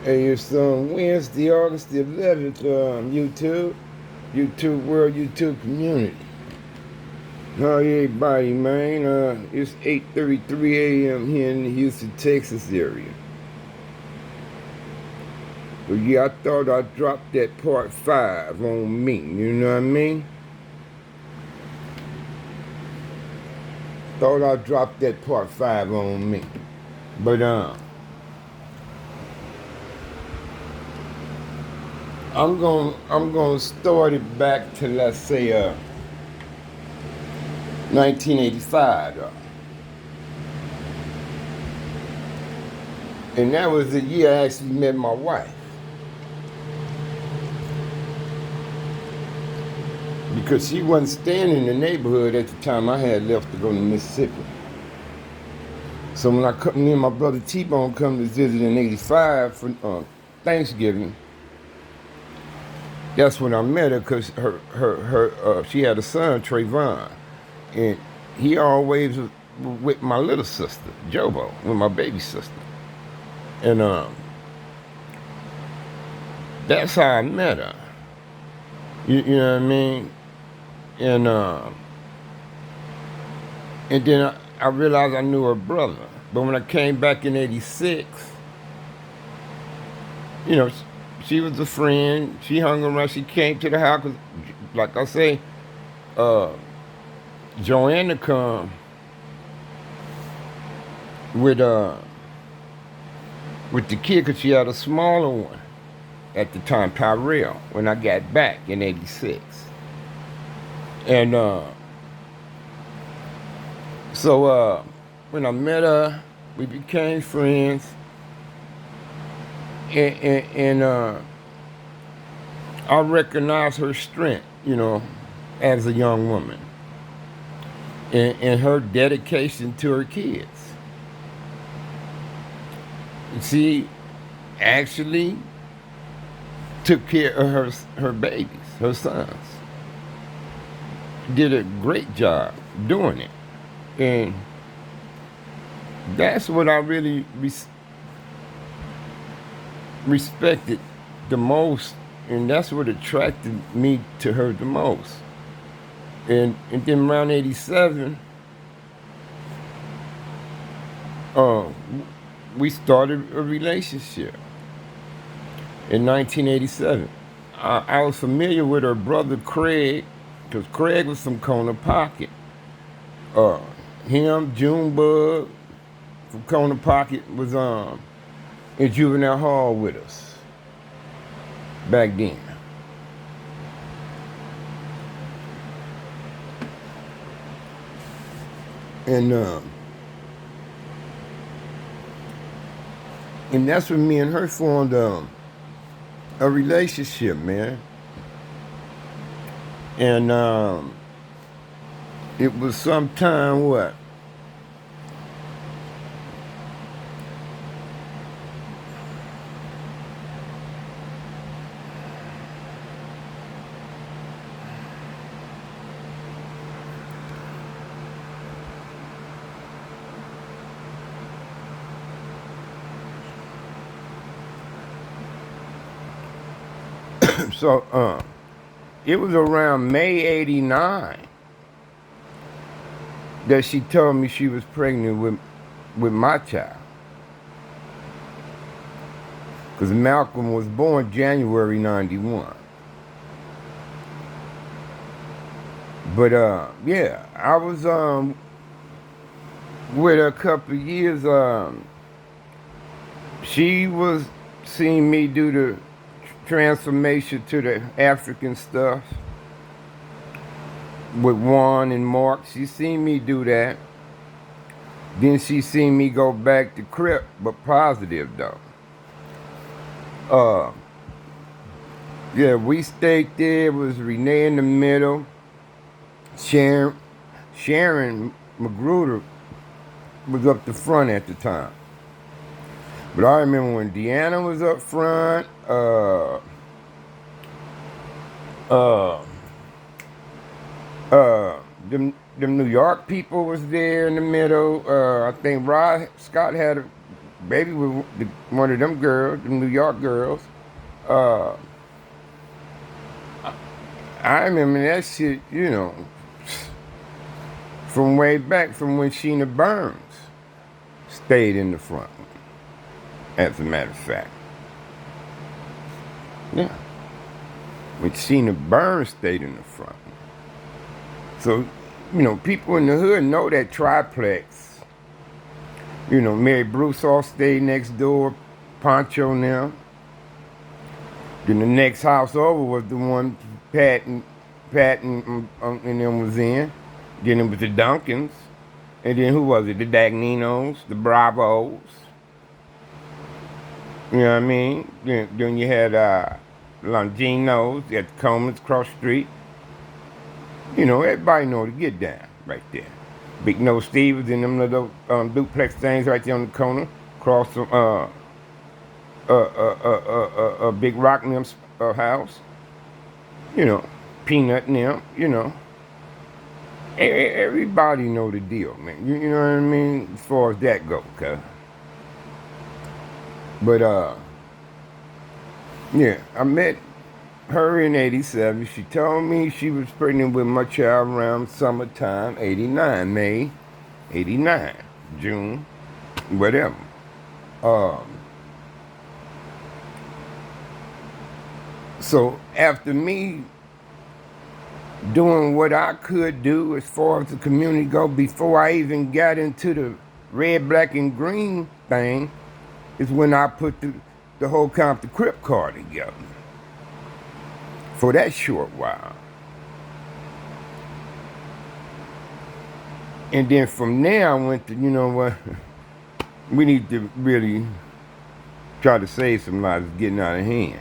Hey, it's Wednesday, August the 11th, YouTube World YouTube Community. How everybody, man? It's 8:33 a.m. here in the Houston, Texas area. But yeah, I thought I'd drop that part 5 on me, you know what I mean? Thought I'd drop that part 5 on me. But, I'm gonna start it back to, let's say, 1985, and that was the year I actually met my wife. Because she wasn't staying in the neighborhood at the time I had left to go to Mississippi. So when me and my brother T-Bone come to visit in '85 for Thanksgiving, that's when I met her because she had a son, Trayvon, and he always was with my little sister, Jobo, with my baby sister. And that's how I met her. You know what I mean? And then I realized I knew her brother. But when I came back in '86, you know, she was a friend. She hung around. She came to the house. 'Cause, like I say, uh, Joanna come with the kid because she had a smaller one at the time, Tyrell, when I got back in '86. And so when I met her, we became friends. And I recognized her strength, you know, as a young woman, and her dedication to her kids. She actually took care of her babies, her sons. Did a great job doing it, and that's what I really respected the most, and that's what attracted me to her the most. And then around '87, we started a relationship. In 1987, I was familiar with her brother Craig, because Craig was from Corner Pocket. Him, Junebug from Corner Pocket was in juvenile hall with us back then. And that's when me and her formed a relationship, man. And it was sometime what? So it was around May '89 that she told me she was pregnant with my child. Because Malcolm was born January '91. But yeah, I was with her a couple of years. She was seeing me do the transformation to the African stuff with Juan and Mark. She seen me do that. Then she seen me go back to Crip, but positive though. Yeah, we stayed there. It was Renee in the middle. Sharon Magruder was up the front at the time. But I remember when Deanna was up front, them New York people was there in the middle. I think Rod Scott had baby was one of them girls, the New York girls. Uh, I remember that shit, from way back from when Sheena Burns stayed in the front, as a matter of fact. Yeah. When Sheena Burns stayed in the front. So, people in the hood know that triplex. Mary Broussard stayed next door, Poncho now. Then the next house over was the one Pat and them was in. Then it was the Duncans. And then who was it? The Dagninos, the Bravos. You know what I mean? Then you had Longinos at the Coleman's across the street. Everybody know to get down right there. Big Nose Stevens and them little duplex things right there on the corner, across from Big Rock and them's house. Peanut and them. Everybody know the deal, man. You know what I mean? As far as that go, cuz. But yeah, I met her in 87. She told me she was pregnant with my child around summertime, 89, May, 89, June, whatever. So after me doing what I could do as far as the community go, before I even got into the red, black, and green thing, is when I put the whole Compton Crip car together. For that short while. And then from there I went to, what, we need to really try to save some lives getting out of hand.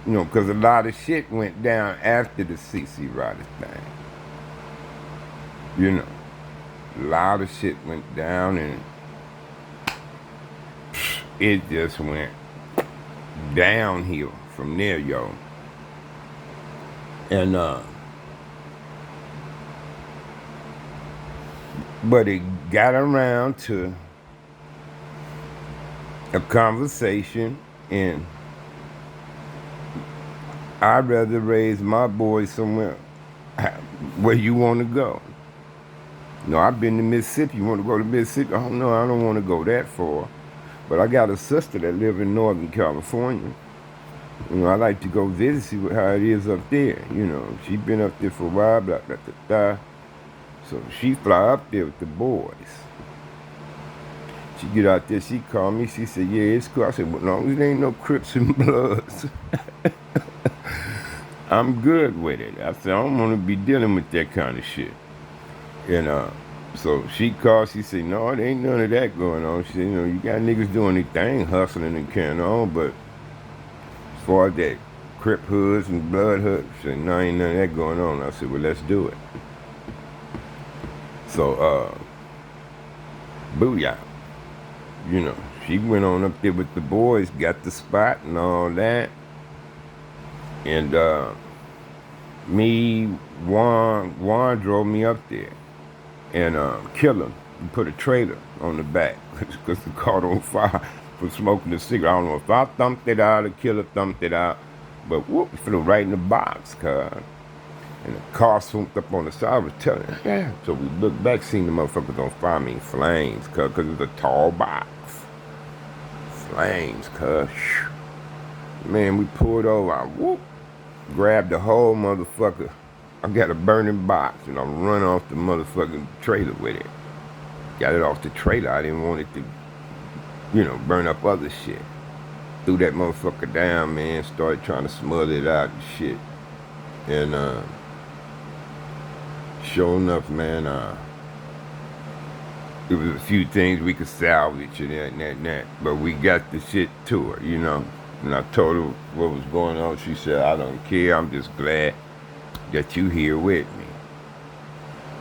Because a lot of shit went down after the CC Riders thing. A lot of shit went down and it just went downhill from there, yo. And but it got around to a conversation, and I'd rather raise my boys somewhere where you want to go. I've been to Mississippi. You want to go to Mississippi? Oh no, I don't want to go that far. But I got a sister that lives in Northern California. I like to go visit, see how it is up there. She been up there for a while, blah, blah, blah, blah. So she fly up there with the boys. She get out there, she called me, she said, yeah, it's cool. I said, well, as long as there ain't no Crips and Bloods, I'm good with it. I said, I don't want to be dealing with that kind of shit. And so she called, she said, no, there ain't none of that going on. She said, you got niggas doing their thing, hustling and carrying on, but as far as that Crip hoods and blood hoods, she said, no, ain't none of that going on. I said, well, let's do it. So, booyah. She went on up there with the boys, got the spot and all that. And Juan drove me up there and killed him and put a trailer on the back because the car on fire from smoking a cigarette. I don't know if I thumped it out or killer thumped it out, but whoop, it flew right in the box, cuz. And the car swooped up on the side. I was telling her, yeah. So we looked back, seen the motherfuckers on fire, flames, cuz it was a tall box. Flames, cuz. Man, we pulled over, I whoop, grabbed the whole motherfucker. I got a burning box and I run off the motherfucking trailer with it. Got it off the trailer. I didn't want it to, burn up other shit. Threw that motherfucker down, man. Started trying to smother it out and shit. And sure enough, man, there was a few things we could salvage and that. But we got the shit to her, And I told her what was going on. She said, I don't care. I'm just glad that you here with me.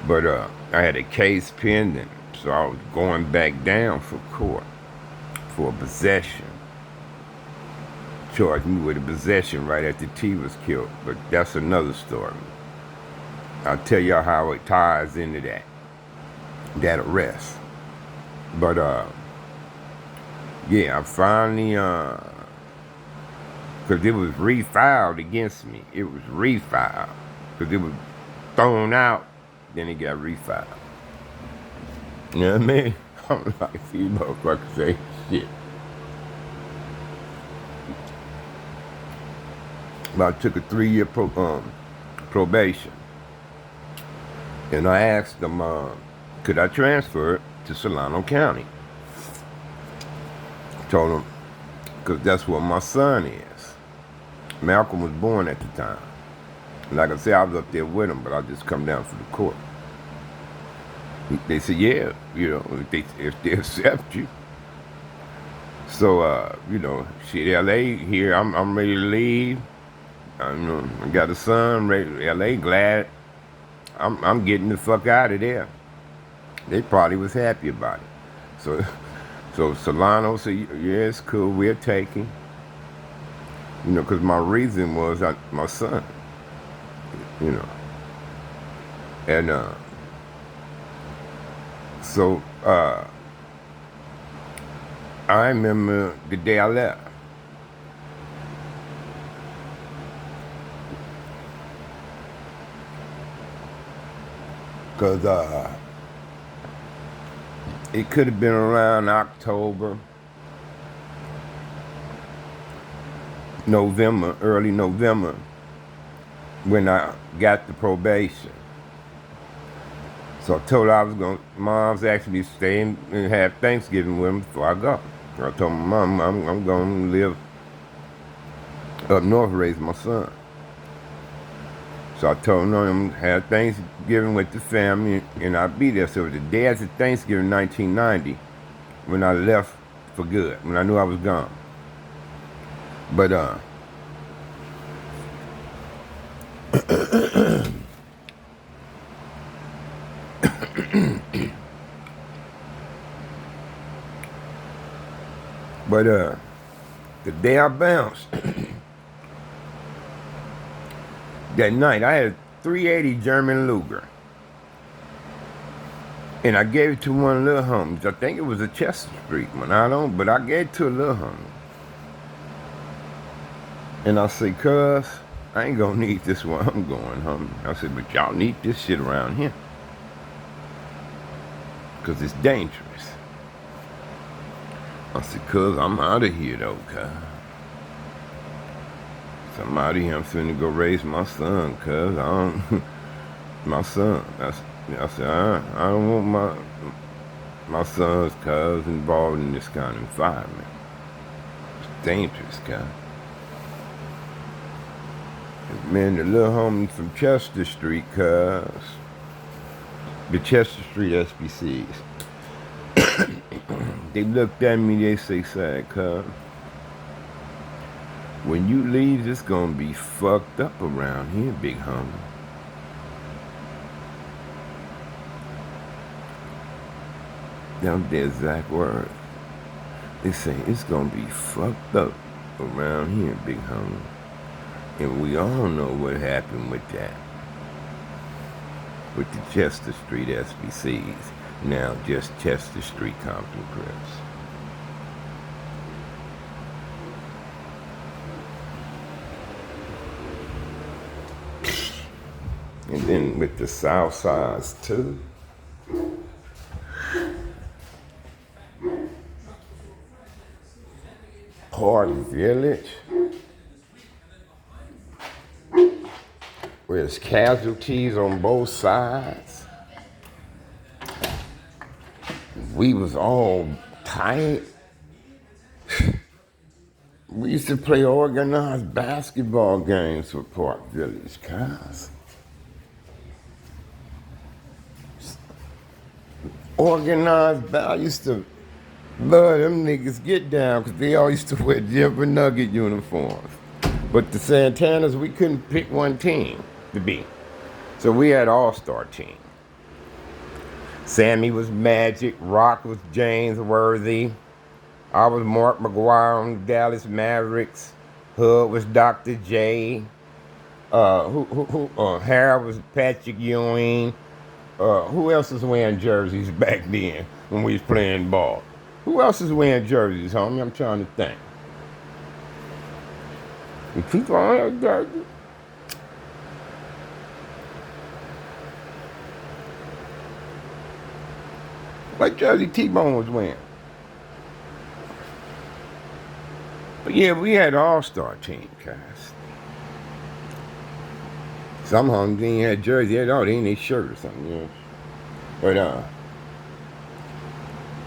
But I had a case pending, so I was going back down for court for possession. Charged me with a possession right after T was killed, but that's another story. I'll tell y'all how it ties into that arrest. But Yeah, I finally, because it was refiled against me. It was refiled. Because it was thrown out, then it got refiled. You know what I mean? I'm like, these motherfuckers say shit. But I took a 3-year probation. And I asked them, could I transfer it to Solano County? Told them, because that's where my son is. Malcolm was born at the time. Like I said, I was up there with him, but I just come down for the court. They said, yeah, if they accept you. So, shit, LA here, I'm ready to leave. I got a son, ready, LA glad. I'm getting the fuck out of there. They probably was happy about it. So Solano said, yeah, it's cool, we're taking. Because my reason was my son. And so I remember the day I left. Because it could have been around October, November, early November, when I got the probation. So I told her I was going to, Mom's actually stay and have Thanksgiving with him before I go. I told my mom, I'm going to live up north, raise my son. So I told her I'm going to have Thanksgiving with the family, and I'll be there. So the day after Thanksgiving, 1990, when I left for good, when I knew I was gone. But the day I bounced, that night I had a 380 German Luger. And I gave it to one of the little homies. I think it was a Chester Street one. But I gave it to a little homie. And I said, cuz, I ain't gonna need this one. I'm going, homie. I said, but y'all need this shit around here. Because it's dangerous. I said, cuz, I'm out of here, though, cuz. So I'm out of here. I'm finna go raise my son, cuz. My son. I said, I don't want my son's cuz involved in this kind of environment. It's dangerous, cuz. Man, the little homie from Chester Street, cuz. The Chester Street SBCs. They looked at me, they say, "Sad, cuz. When you leave, it's gonna be fucked up around here, big homie." That was their exact words. They say, it's gonna be fucked up around here, big homie. And we all know what happened with that. With the Chester Street SBCs. Now just Chester Street Compton Crips. And then with the South Sides too. Park Village. Where there's casualties on both sides. We was all tight. We used to play organized basketball games with Park Village, guys. Organized, I used to love them niggas get down because they all used to wear Denver Nugget uniforms. But the Santanas, we couldn't pick one team to be. So we had all-star team. Sammy was Magic, Rock was James Worthy. I was Mark McGuire on the Dallas Mavericks. Hood was Dr. J. Harold was Patrick Ewing. Who else was wearing jerseys back then when we was playing ball? Who else is wearing jerseys, homie? I'm trying to think. The people on that jersey. What jersey T-Bone was wearing? But yeah, we had an all-star team, guys. Some homies ain't had jersey at all. They ain't their shirt or something, you know. But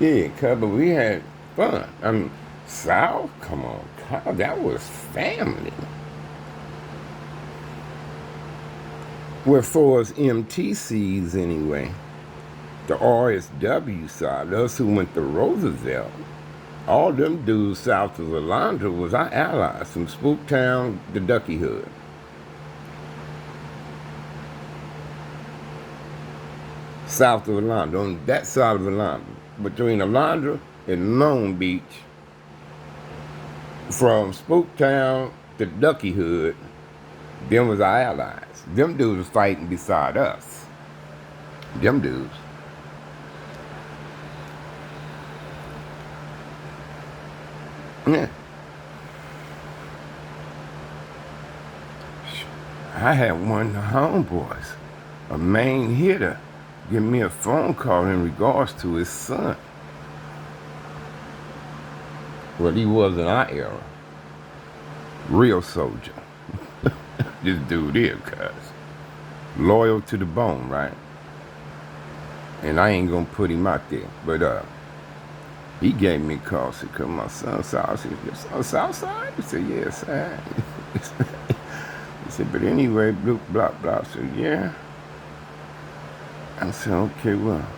yeah, cuz, but we had fun. I mean, South, come on, God, that was family. Well, for us MTCs anyway, the RSW side, us who went to Roosevelt, all them dudes south of Alondra was our allies from Spooktown to Ducky Hood. South of Alondra, on that side of Alondra, between Alondra and Long Beach, from Spooktown to Ducky Hood, them was our allies. Them dudes was fighting beside us. Them dudes. Yeah. I had one of the homeboys, a main hitter, give me a phone call in regards to his son. Well, he was in our era. Real soldier. This dude is, cuz. Loyal to the bone, right? And I ain't gonna put him out there. But he gave me a call, said, cuz my son's south. I said, your son's south side? He said, yeah, side. He said, but anyway, blah, blah, blah. I said, yeah. I said, okay, well.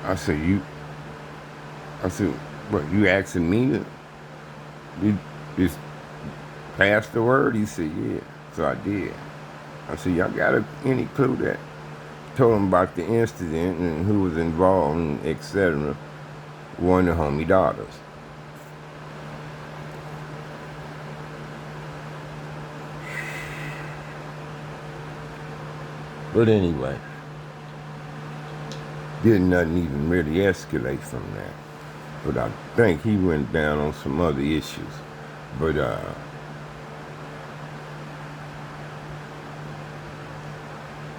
I said, what, you asking me to just pass the word? He said, yeah. So I did. I said, y'all got any clue that? Told him about the incident and who was involved, and etc. One of the homie daughters. But anyway, didn't nothing even really escalate from that. But I think he went down on some other issues. But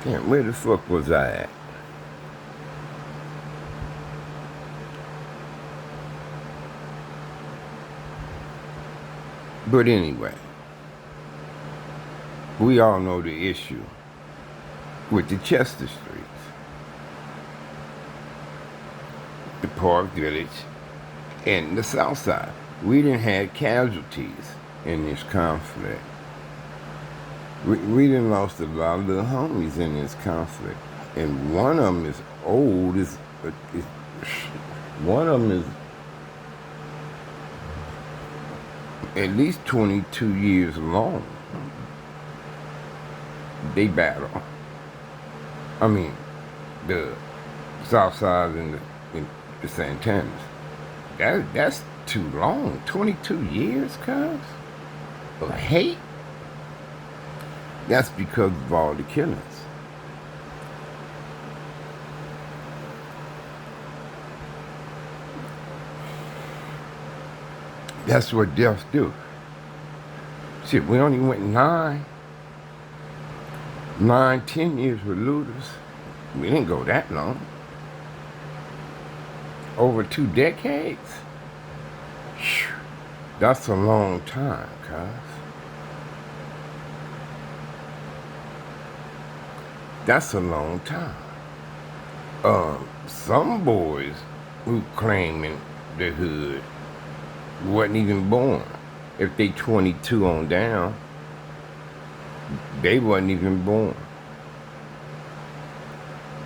damn, where the fuck was I at? But anyway, we all know the issue with the Chester Streets, the Park Village, and the South Side. We didn't have casualties in this conflict. We done lost a lot of the homies in this conflict, and one of them is old. One of them is at least 22 years long. They battle. I mean, the South Side and the Santanas. That's too long. 22 years, cuz? Of hate? That's because of all the killings. That's what deaths do. Shit, we only went 10 years with looters. We didn't go that long. Over 2 decades? That's a long time, cuz. That's a long time. Some boys who claiming the hood wasn't even born. If they 22 on down, they wasn't even born.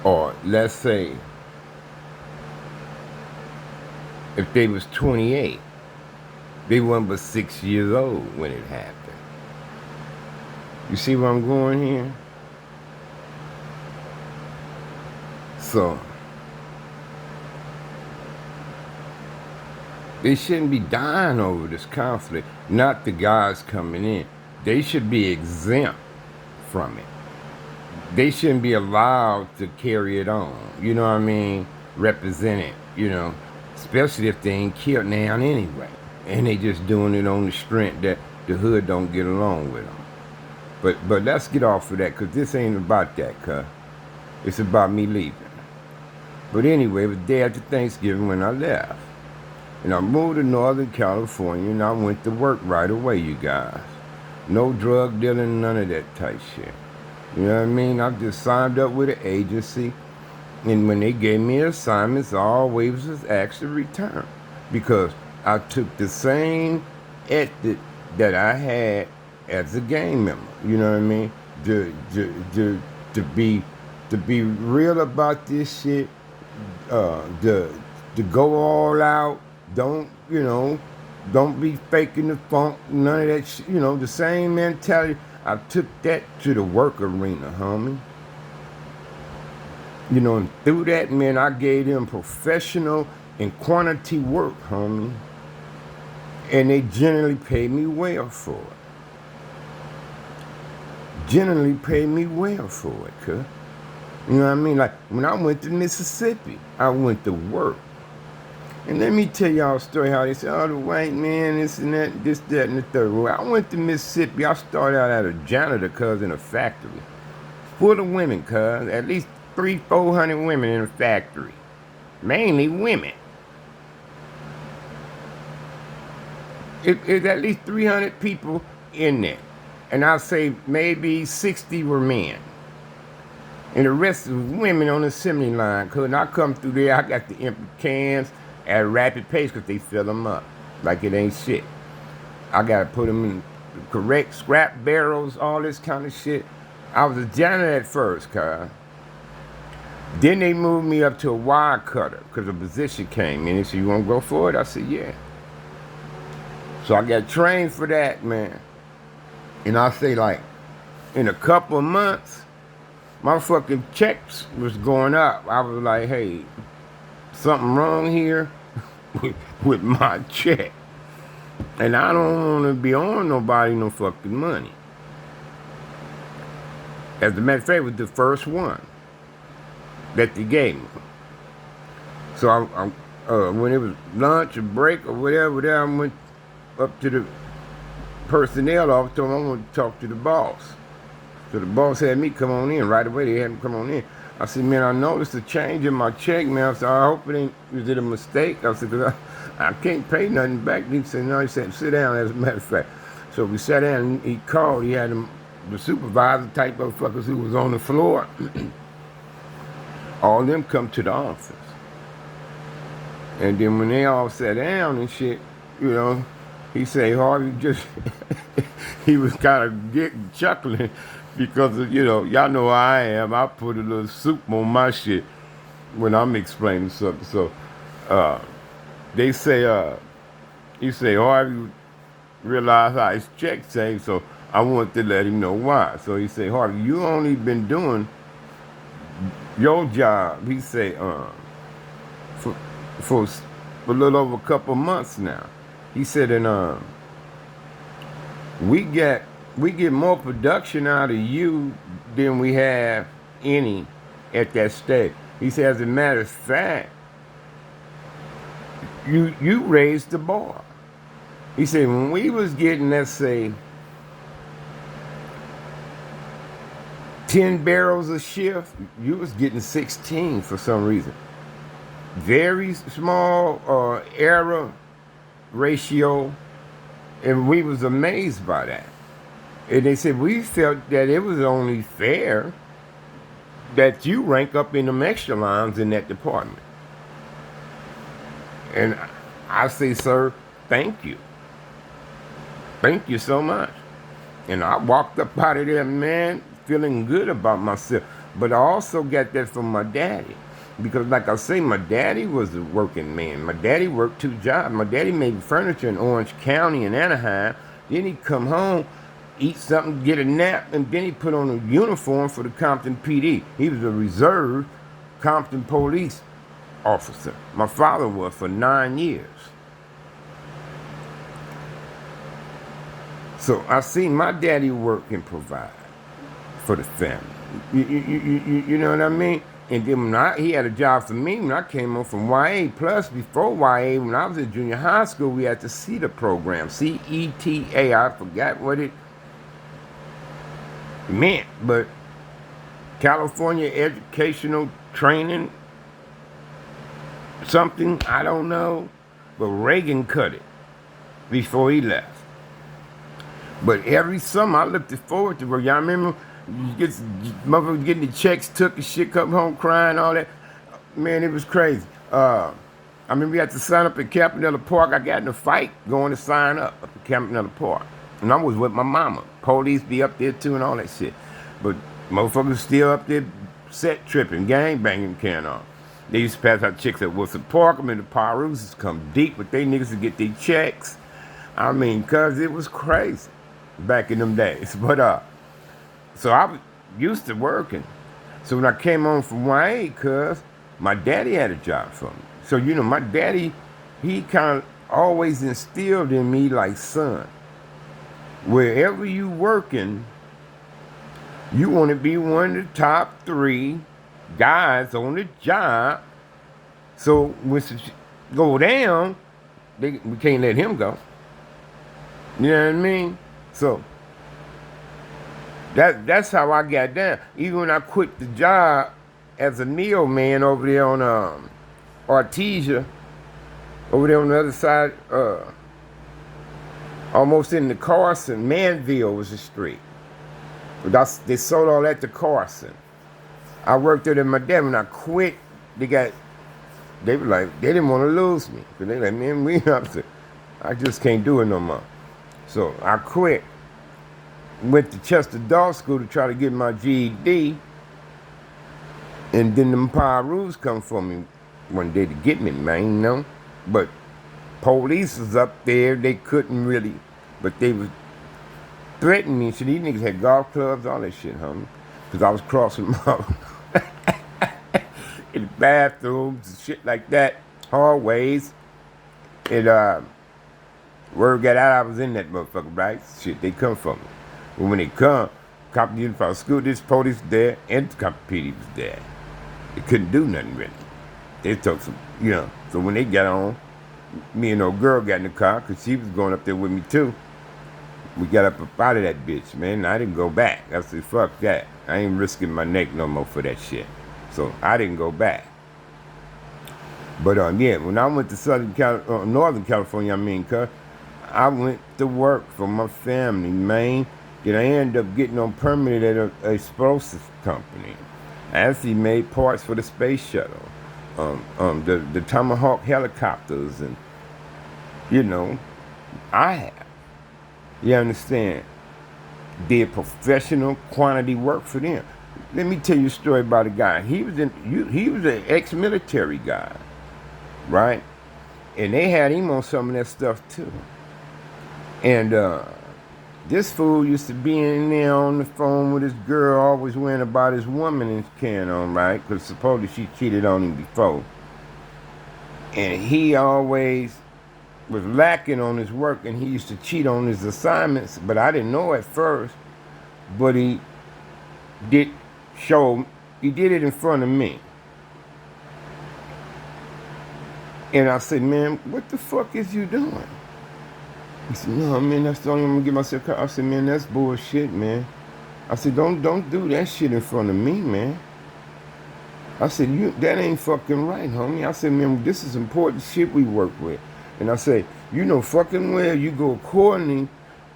Or let's say, if they was 28, they weren't but 6 years old when it happened. You see where I'm going here? So, they shouldn't be dying over this conflict, not the guys coming in. They should be exempt from it. They shouldn't be allowed to carry it on. You know what I mean? Represent it you know, especially if they ain't killed now anyway. And they just doing it on the strength that the hood don't get along with them. But let's get off of that, because this ain't about that, cuz. It's about me leaving. But anyway, it was day after Thanksgiving when I left. And I moved to Northern California, and I went to work right away, you guys. No drug dealing, none of that type shit. You know what I mean? I just signed up with an agency, and when they gave me assignments, I always was asked to return. Because I took the same ethic that I had as a gang member. You know what I mean? To be real about this shit, to go all out. Don't be faking the funk, none of that shit. You know, the same mentality. I took that to the work arena, homie. You know, and through that, man, I gave them professional and quantity work, homie. And they generally paid me well for it. Generally paid me well for it, cuz. You know what I mean? Like, when I went to Mississippi, I went to work. And let me tell y'all a story how they say, oh, the white man, this and that, this, that, and the third. Well, I went to Mississippi. I started out as a janitor, cuz, in a factory. Full of women, cuz. At least 300-400 women in a factory. Mainly women. It's at least 300 people in there. And I'll say maybe 60 were men. And the rest was women on the assembly line. Cause when I come through there, I got the empty cans at a rapid pace because they fill them up like it ain't shit. I got to put them in the correct scrap barrels, all this kind of shit. I was a janitor at first, cuz. Then they moved me up to a wire cutter because a position came in. They said, you want to go for it? I said, yeah. So I got trained for that, man. And I say, like, in a couple of months, my fucking checks was going up. I was like, hey, something wrong here with my check. And I don't want to be on nobody no fucking money. As a matter of fact, it was the first one that they gave me. So when it was lunch or break or whatever, I went up to the personnel office, told them I want to talk to the boss. So the boss had me come on in. Right away, they had me come on in. I said, man, I noticed a change in my check, man. I said, I hope it ain't, was it a mistake? I said, because I can't pay nothing back. He said, no, he said, sit down, as a matter of fact. So we sat down, and he called. He had the supervisor type of fuckers who was on the floor. All of them come to the office. And then when they all sat down and shit, you know, he said, Harvey just, he was kind of chuckling because, of, you know, y'all know how I am. I put a little soup on my shit when I'm explaining something. So they say, he say, Harvey realized how his check changed, so I wanted to let him know why. So he said, Harvey, you only been doing your job, he say, for a little over a couple months now. He said, and we get more production out of you than we have any at that stage. He said, as a matter of fact, you raised the bar. He said, when we was getting, let's say, 10 barrels a shift, you was getting 16 for some reason. Very small error ratio, and we was amazed by that. And they said, we felt that it was only fair that you rank up in them extra lines in that department. And I say, sir, thank you. Thank you so much. And I walked up out of there, man, feeling good about myself. But I also got that from my daddy. Because like I say, my daddy was a working man. My daddy worked 2 jobs. My daddy made furniture in Orange County and Anaheim. Then he'd come home, eat something, get a nap, and then he put on a uniform for the Compton PD. He was a reserve Compton police officer. My father was for 9 years. So I seen my daddy work and provide for the family. You know what I mean? And then he had a job for me when I came on from YA. Plus, before YA, when I was in junior high school, we had the CETA program, CETA. I forgot what it meant, but California Educational Training, something, I don't know. But Reagan cut it before he left. But every summer, I looked forward to work. Y'all remember? You get motherfuckers getting the checks took and shit, come home crying, all that. Man, it was crazy. I mean, we had to sign up at Campanella Park. I got in a fight going to sign up at Campanella Park. And I was with my mama. Police be up there too and all that shit. But motherfuckers still up there set tripping, gang banging, carrying on. They used to pass out chicks at Wilson Park. I mean, the Pyrus come deep with they niggas to get their checks. I mean, cause it was crazy back in them days. But so I was used to working. So when I came home from YA, cuz my daddy had a job for me. So, you know, my daddy, he kind of always instilled in me like, son, wherever you working, you want to be one of the top 3 guys on the job. So when it go down, we can't let him go. You know what I mean? So that's how I got down. Even when I quit the job as a neo man over there on Artesia, over there on the other side, almost in the Carson, Manville was the street. They sold all that to Carson. I worked there, and my dad, when I quit, they were like, they didn't want to lose me. Cause they like, man, I just can't do it no more. So I quit. Went to Chester Dog School to try to get my GED. And then them Pyrus come for me one day to get me, man, you know. But police was up there, they couldn't really, but they was threatening me. So these niggas had golf clubs, all that shit, homie. Because I was crossing them up in the bathrooms and shit like that, hallways. And word got out I was in that motherfucker, right? Shit, they come for me. But when they come, Compton Unified School, this police was there, and the Compton PD was there. They couldn't do nothing really. They took some, you know. So when they got on, me and old girl got in the car, because she was going up there with me too. We got up out of that bitch, man. I didn't go back. I said, fuck that. I ain't risking my neck no more for that shit. So I didn't go back. But yeah, when I went to Northern California, cuz I went to work for my family, man. Then I ended up getting on permanent at an explosive company. I actually made parts for the space shuttle, the Tomahawk helicopters, and you know, you understand, did professional quantity work for them. Let me tell you a story about a guy. He was an ex-military guy, right? And they had him on some of that stuff too. And this fool used to be in there on the phone with his girl, always worrying about his woman and carrying on, right? Because supposedly she cheated on him before. And he always was lacking on his work, and he used to cheat on his assignments, but I didn't know at first. But he did it in front of me. And I said, man, what the fuck is you doing? He said, no, man, that's the only way I'm gonna get myself caught. I said, man, that's bullshit, man. I said, don't do that shit in front of me, man. I said, that ain't fucking right, homie. I said, man, this is important shit we work with. And I say, you know fucking well you go according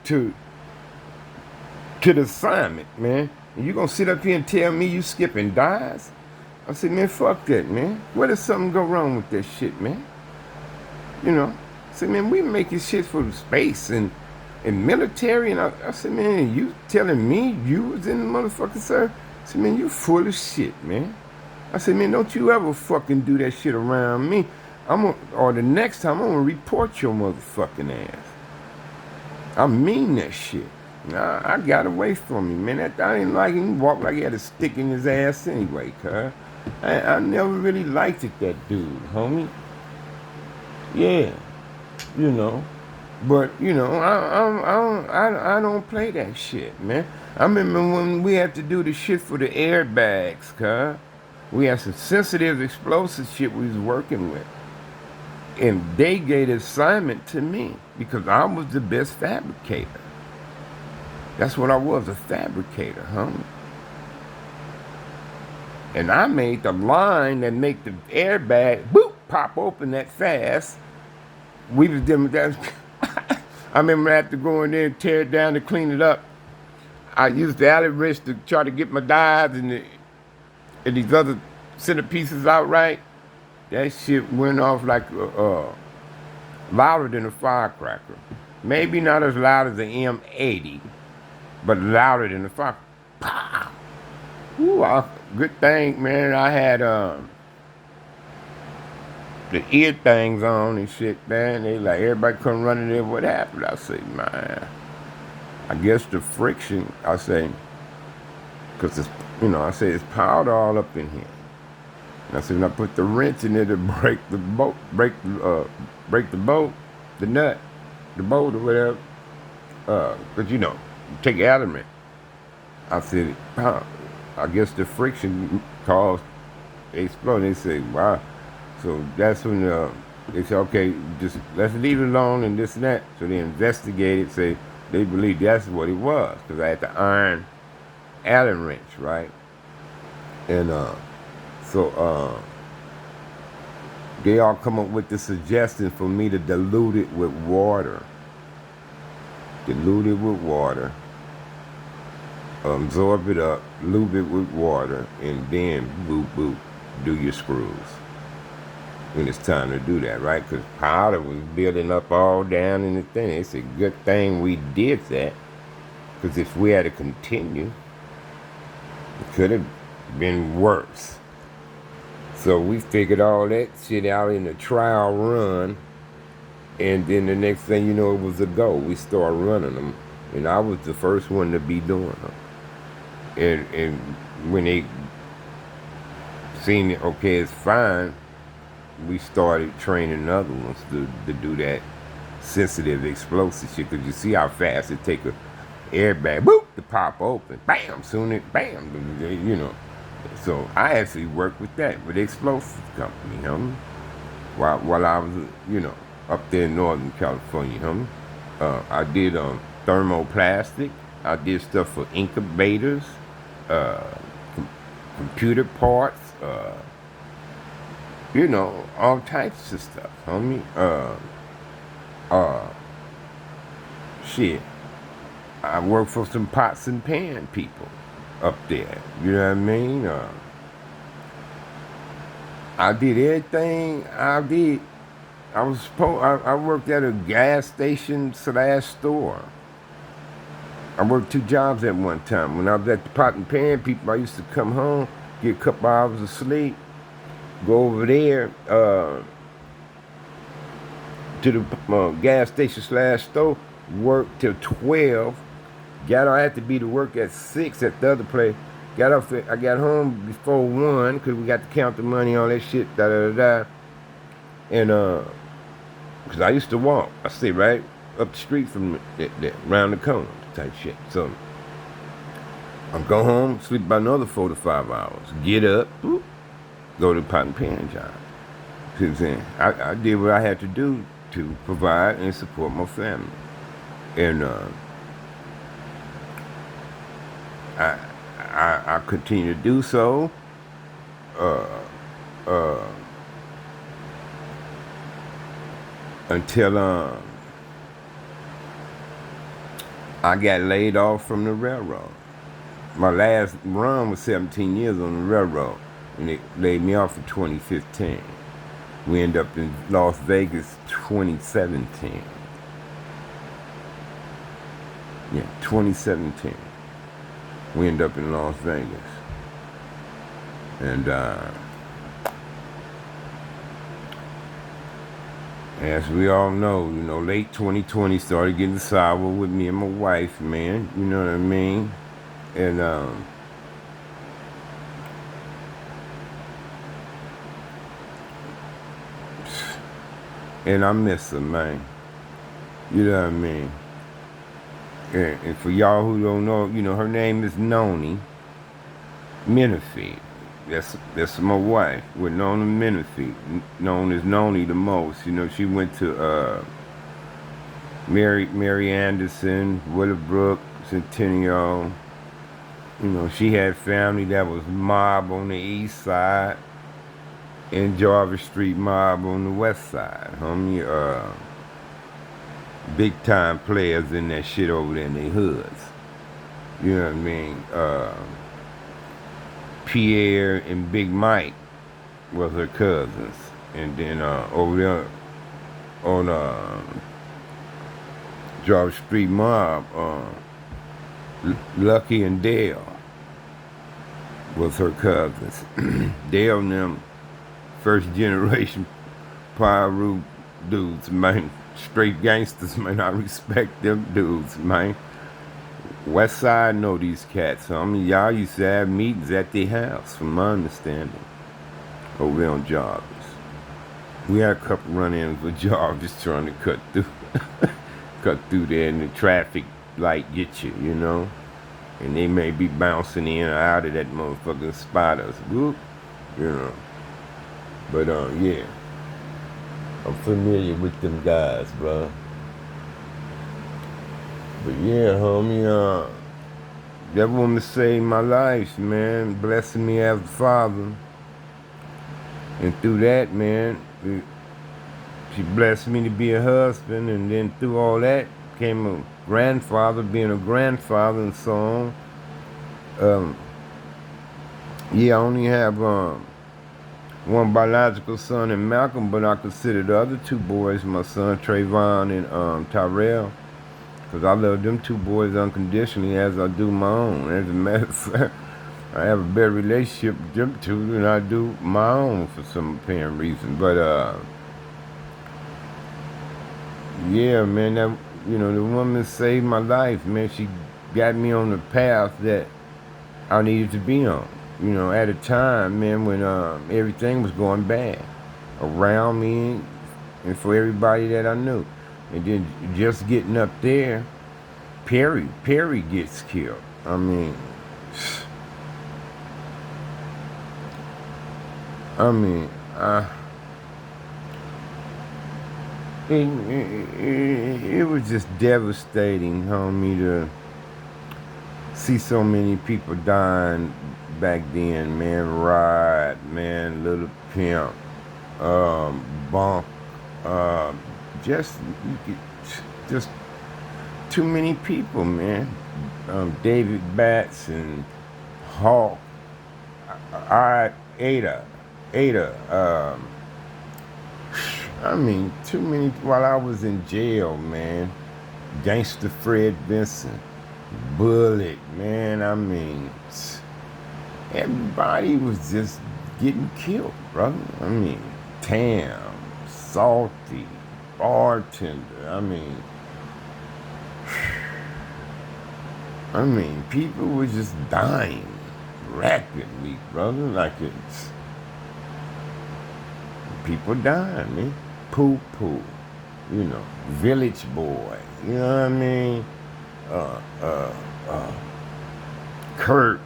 to the assignment, man. And you gonna sit up here and tell me you skipping dies? I said, man, fuck that, man. Where does something go wrong with that shit, man? You know? I said, man, we making shit for space and military. And I said, man, you telling me you was in the motherfucking sir? I said, man, you full of shit, man. I said, man, don't you ever fucking do that shit around me. Or the next time, I'm gonna report your motherfucking ass. I mean that shit. I got away from him, man. I didn't like him. He walked like he had a stick in his ass anyway, cuz. I never really liked it, that dude, homie. Yeah, you know. But, you know, I don't play that shit, man. I remember when we had to do the shit for the airbags, cuz. We had some sensitive explosive shit we was working with. And they gave the assignment to me because I was the best fabricator. That's what I was, a fabricator, homie. And I made the line that make the airbag boop pop open that fast. We was doing that. I remember I had to go in there and tear it down to clean it up. I used the alley wrench to try to get my dives and these other centerpieces out right. That shit went off like louder than a firecracker. Maybe not as loud as the M80, but louder than the firecracker. Pow! Ooh, good thing, man. I had the ear things on and shit, man. They like, everybody come running in. What happened? I say, man, I guess the friction, I say, because it's, I say it's powder all up in here. And I said, when I put the wrench in there to break the bolt, break the bolt, the nut, the bolt or whatever, because you take element. I said, I guess the friction caused it explode. They say, wow. So that's when they said, okay, just let's leave it alone and this and that. So they investigated, say they believe that's what it was, because I had the iron Allen wrench, right? And so they all come up with the suggestion for me to dilute it with water. Dilute it with water. Absorb it up, lube it with water, and then boop, boop, do your screws. When it's time to do that, right? Because powder was building up all down in the thing. It's a good thing we did that, because if we had to continue, it could have been worse. So we figured all that shit out in a trial run, and then the next thing you know, it was a go. We started running them, and I was the first one to be doing them. And when they seen it, okay, it's fine, we started training other ones to do that sensitive explosive shit. Because you see how fast it take a airbag, boop, to pop open. Bam, soon it, bam, So I actually worked with that, with the explosive company, while I was, up there in Northern California, I did thermoplastic. I did stuff for incubators, computer parts, all types of stuff, homie. Shit. I work for some pots and pan people up there. You know what I mean? I did everything I did. I worked at a gas station / store. I worked 2 jobs at one time. When I was at the pot and pan people, I used to come home, get a couple hours of sleep, go over there to the gas station / store, work till 12. I had to be to work at 6 at the other place. I got home before 1 because we got to count the money, all that shit, And because I used to walk, I stay right up the street from that, around the corner type shit. So I'd go home, sleep about another 4 to 5 hours, get up, whoop, go to the pot and pan job. See what I'm saying? I did what I had to do to provide and support my family. And I continue to do so. Until I got laid off from the railroad. My last run was 17 years on the railroad, and they laid me off in 2015. We ended up in Las Vegas 2017. Yeah, 2017. We ended up in Las Vegas. And as we all know, late 2020 started getting sour with me and my wife, man. You know what I mean? And I miss her, man. You know what I mean? And for y'all who don't know, her name is Noni Menifee. That's my wife. With Nona Menifee, known as Noni the most. You know, she went to Mary Anderson, Willowbrook, Centennial. You know, she had family that was mob on the east side and Jarvis Street mob on the west side. Homie, big time players in that shit over there in their hoods. You know what I mean? Pierre and Big Mike was her cousins. And then over there on Jarvis Street mob, Lucky and Dale was her cousins. Dale and them first generation Pyro dudes, man. Straight gangsters, man. I respect them dudes, man. West Side know these cats. I mean, y'all used to have meetings at their house, from my understanding, over there on Jarvis. We had a couple run-ins with Jarvis trying to cut through there, and the traffic light get you, you know? And they may be bouncing in or out of that motherfucking spot us. Whoop, you know. But, yeah. I'm familiar with them guys, bro. But yeah, homie, that woman saved my life, man. Blessing me as a father. And through that, man, she blessed me to be a husband. And then through all that came a grandfather, being a grandfather and so on. Yeah, I only have one biological son in Malcolm, but I consider the other two boys my son, Trayvon and Tyrell, because I love them two boys unconditionally as I do my own. As a matter of fact, I have a better relationship with them two than I do my own for some apparent reason. But yeah, man, that, you know, the woman saved my life, man. She got me on the path that I needed to be on. You know, at a time, man, when everything was going bad around me and for everybody that I knew. And then just getting up there, Perry gets killed. I mean, it was just devastating, homie, to see so many people dying back then, man. Rod, man, Little Pimp, Bunk, just too many people, man. David Batts and Hawk, Ada. I mean, too many. While I was in jail, man. Gangster Fred Vincent, Bullet, man. I mean, everybody was just getting killed, brother. I mean, Tam, Salty, Bartender. I mean, people were just dying rapidly, brother. Like it's people dying, man. Poo, you know, Village Boy. You know what I mean? Kurt.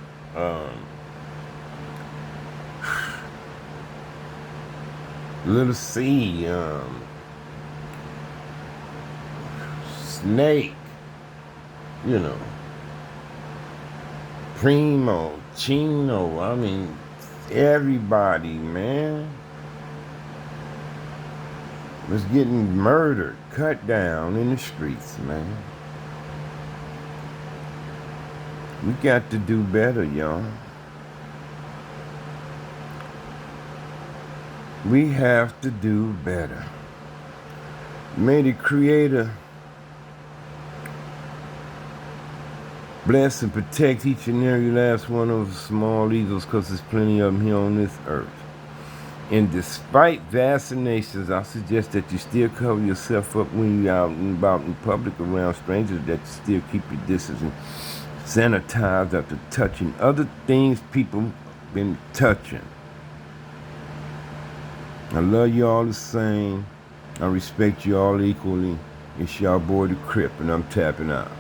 Little C, Snake, you know, Primo, Chino, I mean, everybody, man, was getting murdered, cut down in the streets, man. We got to do better, y'all. We have to do better. May the Creator bless and protect each and every last one of those small eagles, because there's plenty of them here on this earth. And despite vaccinations, I suggest that you still cover yourself up when you're out and about in public around strangers, that you still keep your distance and sanitize after touching other things people been touching. I love you all the same. I respect you all equally. It's y'all boy the Crip, and I'm tapping out.